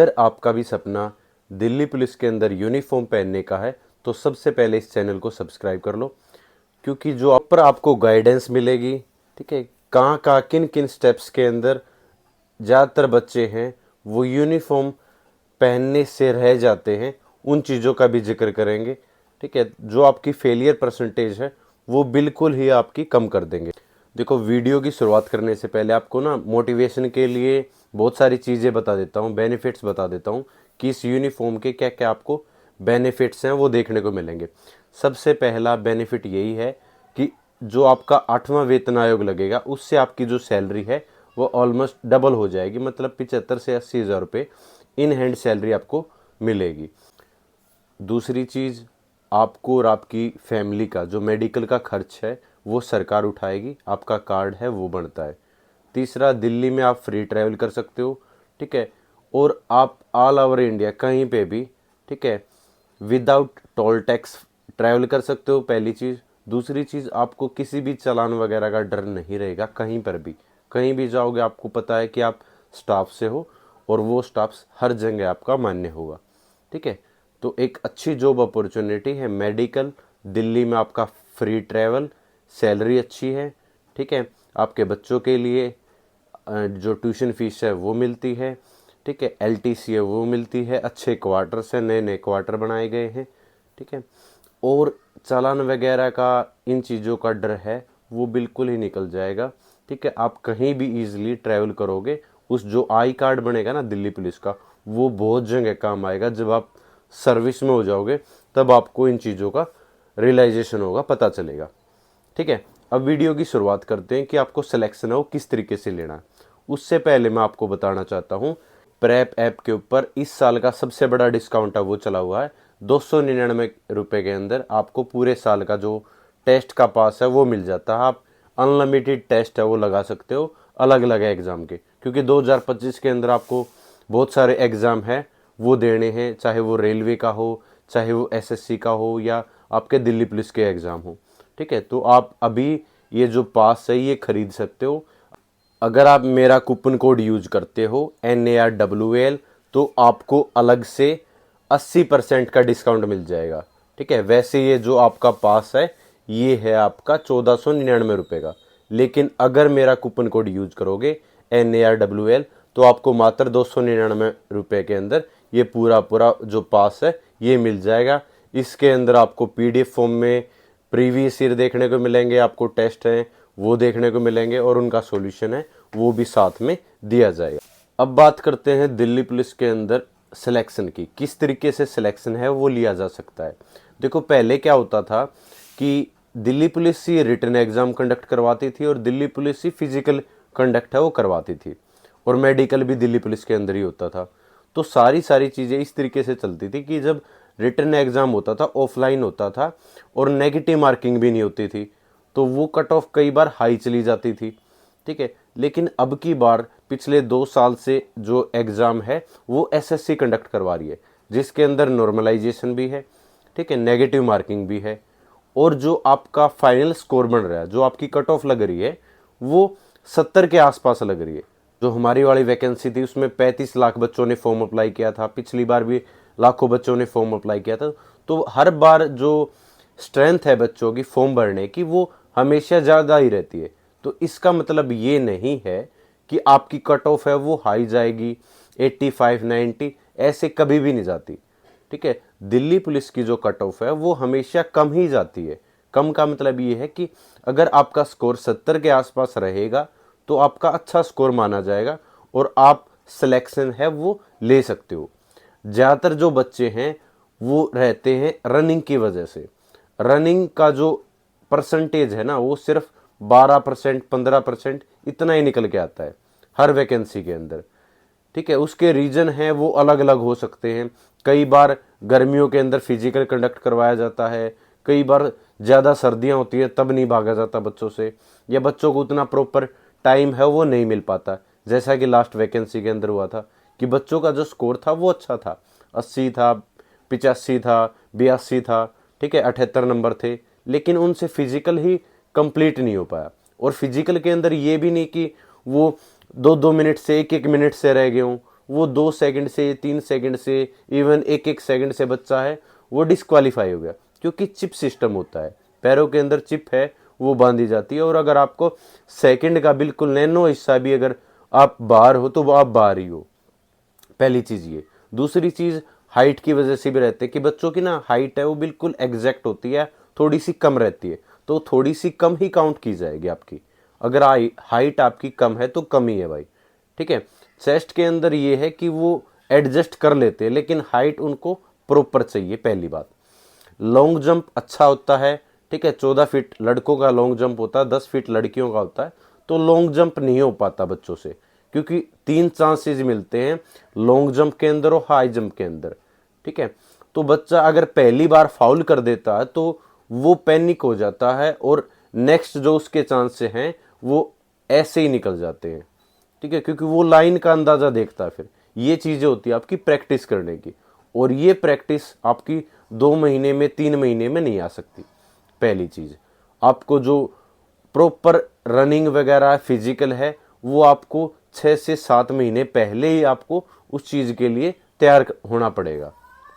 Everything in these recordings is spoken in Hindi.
अगर आपका भी सपना दिल्ली पुलिस के अंदर यूनिफॉर्म पहनने का है तो सबसे पहले इस चैनल को सब्सक्राइब कर लो, क्योंकि जो आप पर आपको गाइडेंस मिलेगी, ठीक है, कहाँ किन किन स्टेप्स के अंदर ज़्यादातर बच्चे हैं वो यूनिफॉर्म पहनने से रह जाते हैं, उन चीज़ों का भी जिक्र करेंगे। ठीक है, जो आपकी फेलियर परसेंटेज है वो बिल्कुल ही आपकी कम कर देंगे। देखो, वीडियो की शुरुआत करने से पहले आपको ना मोटिवेशन के लिए बहुत सारी चीज़ें बता देता हूँ, बेनिफिट्स बता देता हूँ कि इस यूनिफॉर्म के क्या क्या आपको बेनिफिट्स हैं वो देखने को मिलेंगे। सबसे पहला बेनिफिट यही है कि जो आपका 8वां वेतन आयोग लगेगा उससे आपकी जो सैलरी है वो ऑलमोस्ट डबल हो जाएगी, मतलब 75 से 80 हज़ार रुपये इन हैंड सैलरी आपको मिलेगी। दूसरी चीज़, आपको और आपकी फैमिली का जो मेडिकल का खर्च है वो सरकार उठाएगी, आपका कार्ड है वो बनता है। तीसरा, दिल्ली में आप फ्री ट्रैवल कर सकते हो, ठीक है, और आप ऑल ओवर इंडिया कहीं पे भी, ठीक है, विदाउट टोल टैक्स ट्रैवल कर सकते हो, पहली चीज़। दूसरी चीज़, आपको किसी भी चालान वगैरह का डर नहीं रहेगा, कहीं पर भी कहीं भी जाओगे आपको पता है कि आप स्टाफ से हो और वो स्टाफ हर जगह आपका मान्य होगा। ठीक है, तो एक अच्छी जॉब अपॉर्चुनिटी है मेडिकल, दिल्ली में आपका फ्री ट्रैवल, सैलरी अच्छी है, ठीक है, आपके बच्चों के लिए जो ट्यूशन फीस है वो मिलती है, ठीक है, एलटीसी है वो मिलती है, अच्छे क्वार्टर्स हैं, नए नए क्वार्टर बनाए गए हैं, ठीक है, और चालान वगैरह का इन चीज़ों का डर है वो बिल्कुल ही निकल जाएगा। ठीक है, आप कहीं भी इजीली ट्रैवल करोगे, उस जो आई कार्ड बनेगा ना दिल्ली पुलिस का वो बहुत जगह काम आएगा। जब आप सर्विस में हो जाओगे तब आपको इन चीज़ों का रियलाइजेशन होगा, पता चलेगा। ठीक है, अब वीडियो की शुरुआत करते हैं कि आपको सिलेक्शन है वो किस तरीके से लेना है। उससे पहले मैं आपको बताना चाहता हूँ, प्रेप ऐप के ऊपर इस साल का सबसे बड़ा डिस्काउंट है वो चला हुआ है। 299 रुपये के अंदर आपको पूरे साल का जो टेस्ट का पास है वो मिल जाता है। आप अनलिमिटेड टेस्ट है वो लगा सकते हो अलग अलग एग्ज़ाम के, क्योंकि 2025 के अंदर आपको बहुत सारे एग्ज़ाम हैं वो देने हैं, चाहे वो रेलवे का हो, चाहे वो एसएससी का हो, या आपके दिल्ली पुलिस के एग्ज़ाम हो। ठीक है, तो आप अभी ये जो पास है ये खरीद सकते हो। अगर आप मेरा कूपन कोड यूज करते हो NARWAL तो आपको अलग से 80% का डिस्काउंट मिल जाएगा। ठीक है, वैसे ये जो आपका पास है ये है आपका 1499 रुपये का, लेकिन अगर मेरा कूपन कोड यूज करोगे NARWAL तो आपको मात्र 299 रुपये के अंदर ये पूरा जो पास है ये मिल जाएगा। इसके अंदर आपको PDF फॉर्म में प्रीवियस ईयर देखने को मिलेंगे, आपको टेस्ट हैं वो देखने को मिलेंगे और उनका सॉल्यूशन है वो भी साथ में दिया जाएगा। अब बात करते हैं दिल्ली पुलिस के अंदर सिलेक्शन की, किस तरीके से सिलेक्शन है वो लिया जा सकता है। देखो, पहले क्या होता था कि दिल्ली पुलिस ही रिटन एग्जाम कंडक्ट करवाती थी और दिल्ली पुलिस ही फिजिकल कंडक्ट है वो करवाती थी, और मेडिकल भी दिल्ली पुलिस के अंदर ही होता था। तो सारी चीज़ें इस तरीके से चलती थी कि जब रिटन एग्ज़ाम होता था ऑफलाइन होता था और नेगेटिव मार्किंग भी नहीं होती थी, तो वो कट ऑफ कई बार हाई चली जाती थी। ठीक है, लेकिन अब की बार पिछले 2 साल से जो एग्ज़ाम है वो एसएससी कंडक्ट करवा रही है, जिसके अंदर नॉर्मलाइजेशन भी है, ठीक है, नेगेटिव मार्किंग भी है, और जो आपका फाइनल स्कोर बन रहा है, जो आपकी कट ऑफ लग रही है वो 70 के आसपास लग रही है। जो हमारी वाली वैकेंसी थी उसमें 35 लाख बच्चों ने फॉर्म अप्लाई किया था, पिछली बार भी लाखों बच्चों ने फॉर्म अप्लाई किया था। तो हर बार जो स्ट्रेंथ है बच्चों की फॉर्म भरने की वो हमेशा ज़्यादा ही रहती है। तो इसका मतलब ये नहीं है कि आपकी कट ऑफ है वो हाई जाएगी, 85 90 ऐसे कभी भी नहीं जाती। ठीक है, दिल्ली पुलिस की जो कट ऑफ है वो हमेशा कम ही जाती है। कम का मतलब ये है कि अगर आपका स्कोर 70 के आसपास रहेगा तो आपका अच्छा स्कोर माना जाएगा और आप सिलेक्शन है वो ले सकते हो। ज़्यादातर जो बच्चे हैं वो रहते हैं रनिंग की वजह से। रनिंग का जो परसेंटेज है ना वो सिर्फ 12% 15% इतना ही निकल के आता है हर वैकेंसी के अंदर। ठीक है, उसके रीज़न हैं वो अलग अलग हो सकते हैं। कई बार गर्मियों के अंदर फिजिकल कंडक्ट करवाया जाता है, कई बार ज़्यादा सर्दियां होती है तब नहीं भागा जाता बच्चों से, या बच्चों को उतना प्रॉपर टाइम है वो नहीं मिल पाता। जैसा कि लास्ट वैकेंसी के अंदर हुआ था कि बच्चों का जो स्कोर था वो अच्छा था, 80 था, 85 था, 82 था, ठीक है, 78 नंबर थे, लेकिन उनसे फिजिकल ही कंप्लीट नहीं हो पाया। और फिजिकल के अंदर ये भी नहीं कि वो 2-2 मिनट से 1-1 मिनट से रह गए हों, वो 2 सेकंड से, 3 सेकंड से, इवन 1-1 सेकंड से बच्चा है वो डिस्क्वालीफाई हो गया, क्योंकि चिप सिस्टम होता है, पैरों के अंदर चिप है वो बांधी जाती है, और अगर आपको सेकंड का बिल्कुल नैनो हिस्सा भी अगर आप बाहर हो तो वो आप बाहर ही हो। पहली चीज ये। दूसरी चीज हाइट की वजह से भी रहते हैं कि बच्चों की ना हाइट है वो बिल्कुल एग्जैक्ट होती है, थोड़ी सी कम रहती है, तो थोड़ी सी कम ही काउंट की जाएगी आपकी। अगर हाइट आपकी कम है तो कम ही है भाई, ठीक है। चेस्ट के अंदर ये है कि वो एडजस्ट कर लेते हैं, लेकिन हाइट उनको प्रॉपर चाहिए, पहली बात। लॉन्ग जंप अच्छा होता है, ठीक है, 14 फीट लड़कों का लॉन्ग जंप होता है, 10 फीट लड़कियों का होता है, तो लॉन्ग जंप नहीं हो पाता बच्चों से, क्योंकि 3 चांसेस मिलते हैं लॉन्ग जंप के अंदर और हाई जंप के अंदर, ठीक है। तो बच्चा अगर पहली बार फाउल कर देता है तो वो पैनिक हो जाता है, और नेक्स्ट जो उसके चांस हैं वो ऐसे ही निकल जाते हैं, ठीक है, क्योंकि वो लाइन का अंदाजा देखता है। फिर ये चीजें होती है आपकी प्रैक्टिस करने की, और ये प्रैक्टिस आपकी 2 महीने में, 3 महीने में नहीं आ सकती। पहली चीज, आपको जो प्रॉपर रनिंग वगैरह फिजिकल है वो आपको 6 से 7 महीने पहले ही आपको उस चीज के लिए तैयार होना पड़ेगा,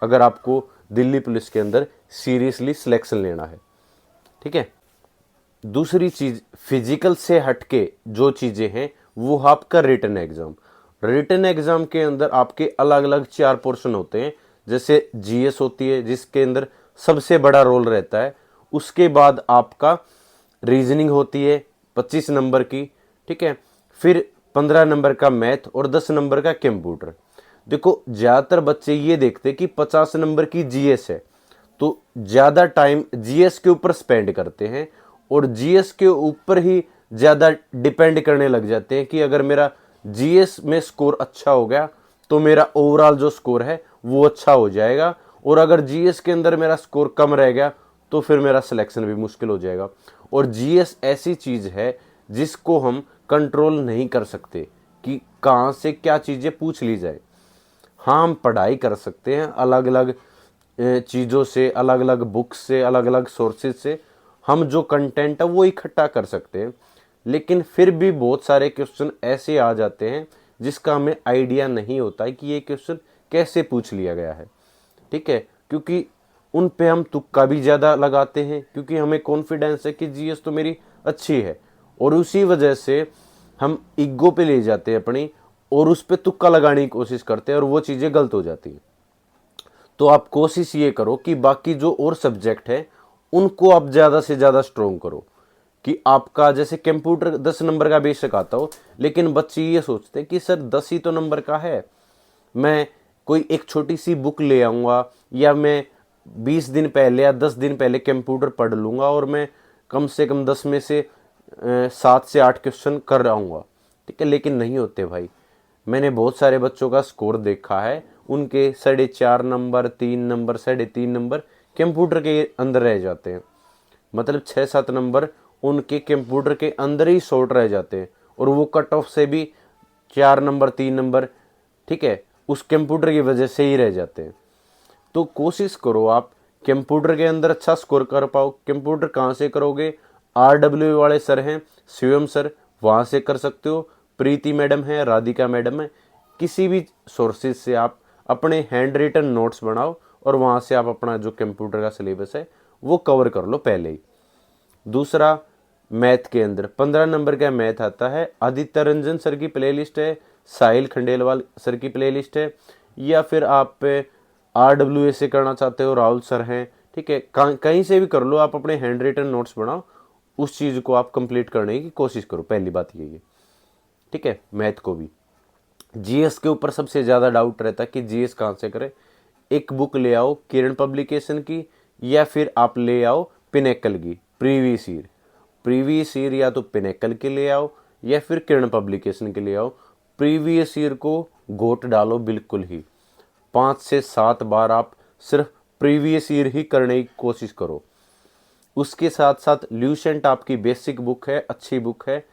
अगर आपको दिल्ली पुलिस के अंदर सीरियसली सिलेक्शन लेना है, ठीक है। दूसरी चीज, फिजिकल से हटके जो चीजें हैं वो आपका रिटन एग्जाम। रिटन एग्जाम के अंदर आपके अलग अलग 4 पोर्शन होते हैं, जैसे जीएस होती है जिसके अंदर सबसे बड़ा रोल रहता है, उसके बाद आपका रीजनिंग होती है 25 नंबर की, ठीक है, फिर 15 नंबर का मैथ और 10 नंबर का कंप्यूटर। देखो ज्यादातर बच्चे ये देखते कि 50 नंबर की जीएस है, तो ज्यादा टाइम जीएस के ऊपर स्पेंड करते हैं, और जीएस के ऊपर ही ज्यादा डिपेंड करने लग जाते हैं कि अगर मेरा जीएस में स्कोर अच्छा हो गया तो मेरा ओवरऑल जो स्कोर है वो अच्छा हो जाएगा, और अगर जीएस के अंदर मेरा स्कोर कम रह गया तो फिर मेरा सिलेक्शन भी मुश्किल हो जाएगा। और जीएस ऐसी चीज है जिसको हम कंट्रोल नहीं कर सकते कि कहाँ से क्या चीजें पूछ ली जाए। हाँ, हम पढ़ाई कर सकते हैं अलग अलग चीज़ों से, अलग अलग बुक्स से, अलग अलग सोर्सेज से हम जो कंटेंट है वो इकट्ठा कर सकते हैं, लेकिन फिर भी बहुत सारे क्वेश्चन ऐसे आ जाते हैं जिसका हमें आइडिया नहीं होता है कि ये क्वेश्चन कैसे पूछ लिया गया है, ठीक है, क्योंकि उन पे हम तुक्का भी ज़्यादा लगाते हैं, क्योंकि हमें कॉन्फिडेंस है कि जीएस तो मेरी अच्छी है, और उसी वजह से हम ईगो पे ले जाते हैं अपनी, और उस पे तुक्का लगाने की कोशिश करते हैं और वो चीज़ें गलत हो जाती हैं। तो आप कोशिश ये करो कि बाकी जो और सब्जेक्ट है उनको आप ज़्यादा से ज़्यादा स्ट्रोंग करो, कि आपका जैसे कंप्यूटर 10 नंबर का बेशक आता हो, लेकिन बच्चे ये सोचते हैं कि सर 10 ही तो नंबर का है, मैं कोई एक छोटी सी बुक ले आऊँगा, या मैं 20 दिन पहले या 10 दिन पहले कंप्यूटर पढ़ लूँगा और मैं कम से कम 10 में से 7 से 8 क्वेश्चन कर आऊँगा, ठीक है, लेकिन नहीं होते भाई। मैंने बहुत सारे बच्चों का स्कोर देखा है, उनके 4.5 नंबर, 3 नंबर, 3.5 नंबर कंप्यूटर के अंदर रह जाते हैं, मतलब 6-7 नंबर उनके कंप्यूटर के अंदर ही शॉर्ट रह जाते हैं, और वो कट ऑफ से भी 4 नंबर, 3 नंबर, ठीक है, उस कंप्यूटर की वजह से ही रह जाते हैं। तो कोशिश करो आप कंप्यूटर के अंदर अच्छा स्कोर कर पाओ। कंप्यूटर कहाँ से करोगे? RW वाले सर हैं, शिवम सर, वहाँ से कर सकते हो। प्रीति मैडम है, राधिका मैडम है, किसी भी सोर्सेज से आप अपने हैंड रिटन नोट्स बनाओ और वहाँ से आप अपना जो कंप्यूटर का सिलेबस है वो कवर कर लो पहले ही। दूसरा, मैथ के अंदर 15 नंबर का मैथ आता है, आदित्य रंजन सर की प्लेलिस्ट है, साहिल खंडेलवाल सर की प्लेलिस्ट है, या फिर आप RWA से करना चाहते हो, राहुल सर हैं, ठीक है, कहीं से भी कर लो, आप अपने हैंड रिटन नोट्स बनाओ, उस चीज़ को आप कंप्लीट करने की कोशिश करो, पहली बात यही है, ठीक है। मैथ को भी, जीएस के ऊपर सबसे ज़्यादा डाउट रहता है कि जीएस कहाँ से करें। एक बुक ले आओ किरण पब्लिकेशन की, या फिर आप ले आओ पिनेकल की प्रीवियस ईयर, या तो पिनेकल के ले आओ या फिर किरण पब्लिकेशन के ले आओ। प्रीवियस ईयर को घोट डालो बिल्कुल ही, 5 से 7 बार आप सिर्फ प्रीवियस ईयर ही करने की कोशिश करो। उसके साथ साथ ल्यूसेंट आपकी बेसिक बुक है, अच्छी बुक है,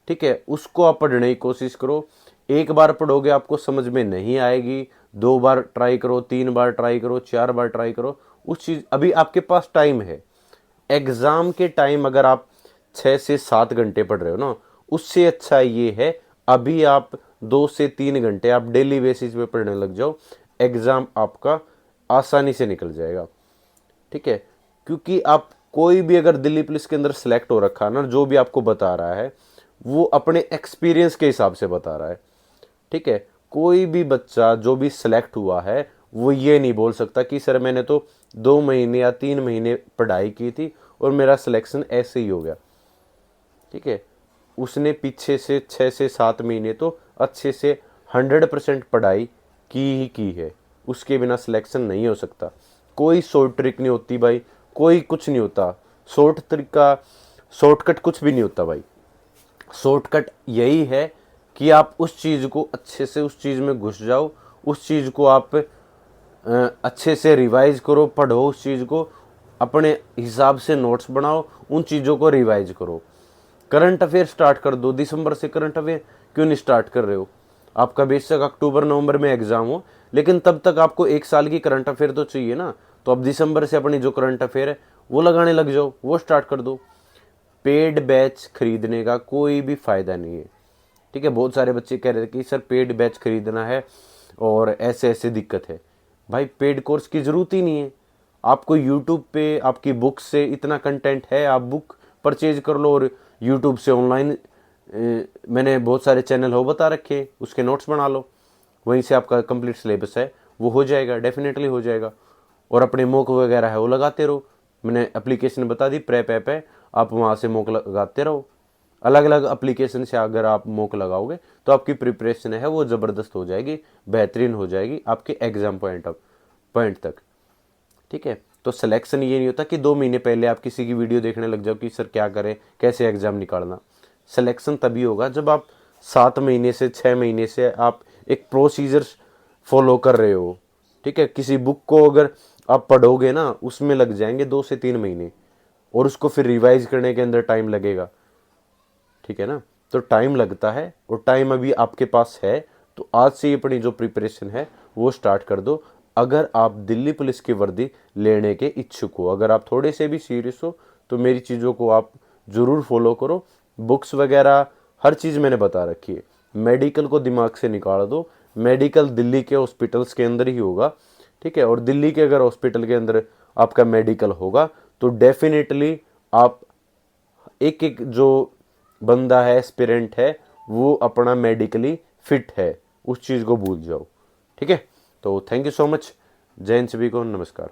ठीक है, उसको आप पढ़ने की कोशिश करो। एक बार पढ़ोगे आपको समझ में नहीं आएगी, 2 बार ट्राई करो, 3 बार ट्राई करो, 4 बार ट्राई करो, उस चीज़, अभी आपके पास टाइम है। एग्ज़ाम के टाइम अगर आप 6 से 7 घंटे पढ़ रहे हो ना, उससे अच्छा ये है अभी आप 2 से 3 घंटे आप डेली बेसिस पे पढ़ने लग जाओ, एग्ज़ाम आपका आसानी से निकल जाएगा। ठीक है, क्योंकि आप कोई भी अगर दिल्ली पुलिस के अंदर सेलेक्ट हो रखा है ना, जो भी आपको बता रहा है वो अपने एक्सपीरियंस के हिसाब से बता रहा है। ठीक है, कोई भी बच्चा जो भी सिलेक्ट हुआ है वो ये नहीं बोल सकता कि सर मैंने तो 2 महीने या 3 महीने पढ़ाई की थी और मेरा सिलेक्शन ऐसे ही हो गया। ठीक है, उसने पीछे से 6 से 7 महीने तो अच्छे से 100% पढ़ाई की है, उसके बिना सिलेक्शन नहीं हो सकता। कोई शॉर्ट ट्रिक नहीं होती भाई, कोई कुछ नहीं होता। शॉर्ट ट्रिक का शॉर्टकट कुछ भी नहीं होता भाई। शॉर्टकट यही है कि आप उस चीज़ को अच्छे से उस चीज़ में घुस जाओ, उस चीज़ को आप अच्छे से रिवाइज करो, पढ़ो उस चीज़ को, अपने हिसाब से नोट्स बनाओ, उन चीज़ों को रिवाइज करो। करंट अफेयर स्टार्ट कर दो, दिसंबर से करंट अफेयर क्यों नहीं स्टार्ट कर रहे हो? आपका बेशक अक्टूबर नवंबर में एग्जाम हो, लेकिन तब तक आपको 1 साल की करंट अफेयर तो चाहिए ना। तो अब दिसंबर से अपनी जो करंट अफेयर है वो लगाने लग जाओ, वो स्टार्ट कर दो। पेड बैच खरीदने का कोई भी फायदा नहीं है। ठीक है, बहुत सारे बच्चे कह रहे थे कि सर पेड बैच खरीदना है और ऐसे ऐसे दिक्कत है। भाई पेड कोर्स की ज़रूरत ही नहीं है। आपको यूट्यूब पे आपकी बुक से इतना कंटेंट है, आप बुक परचेज कर लो और यूट्यूब से ऑनलाइन मैंने बहुत सारे चैनल हो बता रखे, उसके नोट्स बना लो, वहीं से आपका कंप्लीट सिलेबस है वो हो जाएगा, डेफिनेटली हो जाएगा। और अपने मॉक वगैरह है वो लगाते रहो, मैंने एप्लीकेशन बता दी, प्रेप ऐप है, आप वहाँ से मॉक लगाते रहो। अलग अलग एप्लीकेशन से अगर आप मॉक लगाओगे तो आपकी प्रिपरेशन है वो ज़बरदस्त हो जाएगी, बेहतरीन हो जाएगी आपके एग्ज़ाम पॉइंट तक। ठीक है, तो सिलेक्शन ये नहीं होता कि 2 महीने पहले आप किसी की वीडियो देखने लग जाओ कि सर क्या करें, कैसे एग्ज़ाम निकालना। सिलेक्शन तभी होगा जब आप 7 महीने से 6 महीने से आप एक प्रोसीजर फॉलो कर रहे हो। ठीक है, किसी बुक को अगर आप पढ़ोगे ना, उसमें लग जाएंगे 2 से 3 महीने, और उसको फिर रिवाइज करने के अंदर टाइम लगेगा। ठीक है ना, तो टाइम लगता है और टाइम अभी आपके पास है, तो आज से ही अपनी जो प्रिपरेशन है वो स्टार्ट कर दो। अगर आप दिल्ली पुलिस की वर्दी लेने के इच्छुक हो, अगर आप थोड़े से भी सीरियस हो, तो मेरी चीज़ों को आप ज़रूर फॉलो करो। बुक्स वगैरह हर चीज़ मैंने बता रखी है। मेडिकल को दिमाग से निकाल दो, मेडिकल दिल्ली के हॉस्पिटल्स के अंदर ही होगा। ठीक है, और दिल्ली के अगर हॉस्पिटल के अंदर आपका मेडिकल होगा तो डेफिनेटली आप एक एक जो बंदा है, एस्पिरेंट है, वो अपना मेडिकली फिट है, उस चीज़ को भूल जाओ। ठीक है, तो थैंक यू सो मच। जय हिंद सभी को, नमस्कार।